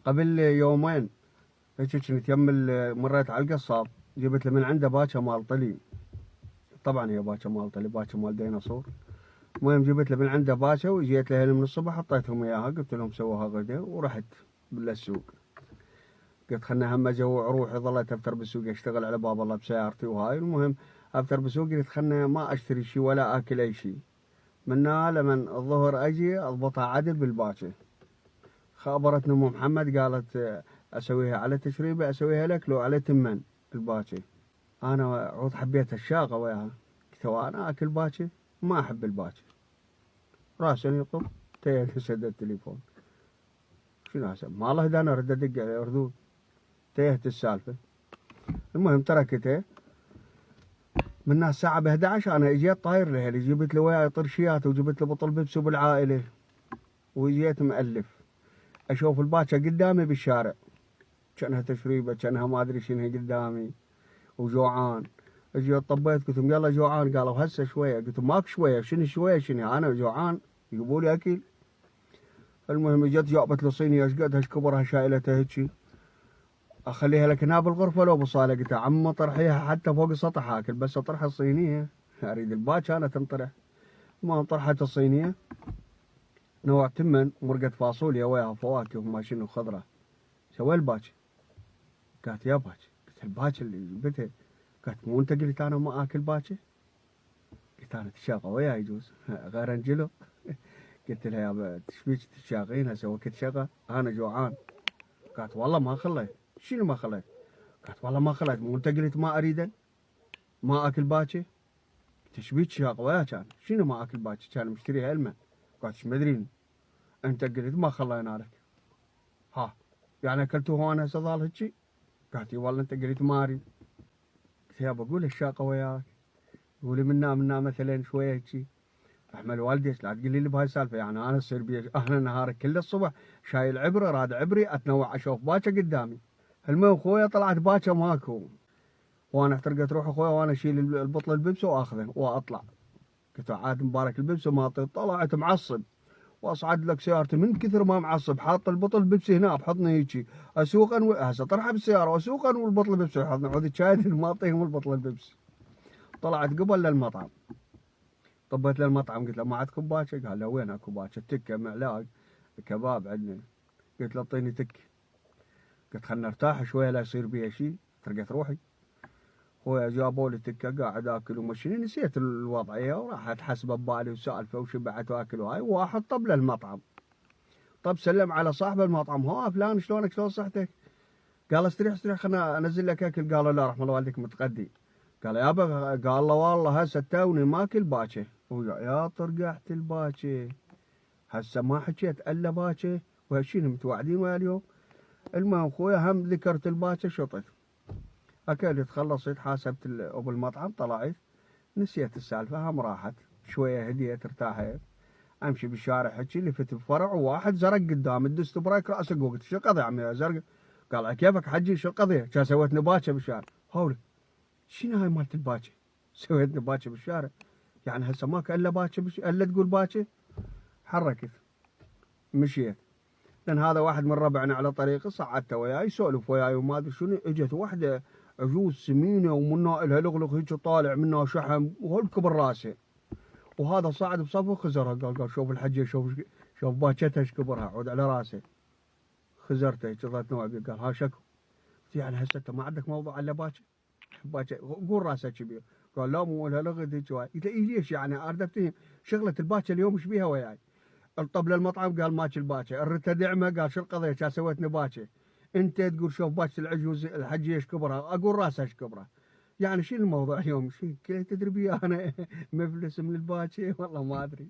قبل يومين هيك كنت مريت على القصاب، جبت له من عنده باكه مال طلي. طبعا هي باكه مال طلي، باكه مال ديناصور. المهم جبت له من عنده باكه وجيت له من الصبح حطيتهم اياها، قلت لهم سووها غدا ورحت للسوق. قلت خلنا هم اجوع روحي، ظليت افتر بالسوق اشتغل على باب الله بسيارتي وهاي. المهم افتر بالسوق قلت خلنا ما اشتري شيء ولا اكل اي شيء، منها لمن الظهر اجي اضبطها عدل بالباكه. خبرتني ام محمد قالت اسويها على تشريبه، اسويها لك لو على تمن الباكه. انا عود حبيت الشاقه وياها، قلت انا اكل باكه؟ ما احب الباكه. راسني يطب تيت سد التليفون. شنو اسوي؟ ما الله اذا انا ارد ادق عليه ردود. تيهت السالفه. المهم تركته. من الساعه ب 11 انا اجيت طاير لهلي، جبت له وياي طرشيات وجبت له بطل بيبسي بالعائله، وجيت مألف اشوف الباكه قدامي بالشارع، كانها تشريبه، كانها ما ادري شنو قدامي، وجوعان. اجيت طبيت قلت لهم يلا جوعان، قالوا هسه شويه. قلت لهم ماك شويه، شنو شويه شنو انا جوعان يجيبوا لي اكل. المهم اجت جابت له صينيه ايش قدها ايش كبرها شايلتها هيجي. اخليها لك هنا بالغرفه لو بصاله؟ قلت عم طرحيها حتى فوق السطح اكل، بس اطرح الصينيه اريد الباكه انا تنطرح. ما طرحت الصينيه نوع تمن ومرقه فاصوليا وياها فواكه وما شنو خضره. سوي الباكه. قالت يا باكه. قلت الباكه اللي جبتها. قالت مو انت قلت انا ما اكل باكه؟ قلت انا تشاقى وياي يجوز غير انجلو. قلت لها يابا تشبيك تشاقين هسه وقت شقى انا جوعان. قالت والله ما خليت. شنو ما خليت؟ قالت والله ما خليت، مو انت قلت ما اريده ما اكل باكه؟ تشبيك شاقى وياك كان شنو ما اكل باكه؟ كان مشتريها المن. قالت ايش مدريني، انت قلت ما خلينا لك. ها يعني اكلتوه وانا هسه ظال هيجي؟ قالت اي والله انت قلت ما اريد. قلت يابا قول الشاقه وياك، قولي منا مثلا شويه هيجي. احمل والدي لا تقول لي بهاي السالفه، يعني انا تصير بي انا نهار كل الصبح شايل عبره راد عبري اتنوع اشوف باكه قدامي. المهم خويا طلعت باكه ماكو، وانا احترقت روحي خويا وانا اشيل البطل البيبسي واخذه واطلع. قلت عاد مبارك البيبسي ما طلعت معصب، واصعد لك سيارتي من كثر ما معصب حاط البطل بيبسي هنا بحضني هيجي اسوق هسه طرحه بالسياره واسوق والبطل البيبسي بحضني، عود شايل ما اعطيهم البطل البيبسي. طلعت قبل للمطعم، طبيت للمطعم قلت له ما عندكم باكه؟ قال له وين اكو باكه؟ تكه معلاق كباب عندنا. قلت له اعطيني تك. قلت خلنا ارتاح شويه لا يصير بيها شيء. ترقت روحي خويا جابوا لي تكه قاعد اكل ومشيني نسيت الوضعيه وراحت حسبه ببالي وسالفه وشبعت واكل وهاي. واحد طب للمطعم، طب سلم على صاحب المطعم، ها فلان شلونك شلون صحتك؟ قال استريح استريح خلنا انزل لك اكل. قالوا لا رحم الله والديك متغدي. قال يابا، قال له والله هسه توني ماكل باكه. يا طرقحت الباكه هسه ما حكيت الا باكه وهالشين متوعدين ويا اليوم. المهم خويا هم ذكرت الباكه شطت اكلت خلصت حاسبت ابو المطعم طلعت نسيت السالفه هم راحت شويه هديت ارتاحت. امشي بالشارع حكي لفت بفرع وواحد زرق قدام دست بريك راسه قلت شو القضيه يا عمي زرق؟ قال كيفك حجي شو القضيه؟ كان سويت نباكه بالشارع. هولي شنو هاي مالت الباكه؟ سويت نباكه بالشارع يعني هسه ماك الا باكه الا تقول باكه. حركت مشيت لان هذا واحد من ربعنا على طريقي صعدته وياي يسولف وياي وما ادري شنو. اجت واحده عجوز سمينه ومنها الها لغلغ هيك طالع منها شحم وهالكبر راسه، وهذا صعد بصفه خزرها. قال شوف الحجه شوف باكتها ايش كبرها عود على راسه. خزرته هيك ظلت نوع قال ها شكو؟ يعني هسه انت ما عندك موضوع الا باكه قول راسك كبير. قال لا مو لها لغد هيك. قلت له إيه ليش يعني اريد افتهم شغله الباكه اليوم ايش بيها وياي؟ الطب للمطعم قال ماكل باكه، الرته دعمه قال شو القضيه كان سويتني باكه. انت تقول شوف باكه العجوز الحجه ايش كبرها، اقول راسها ايش كبرها. يعني شنو الموضوع اليوم؟ شو تدري بيه انا مفلس من الباكه والله ما ادري.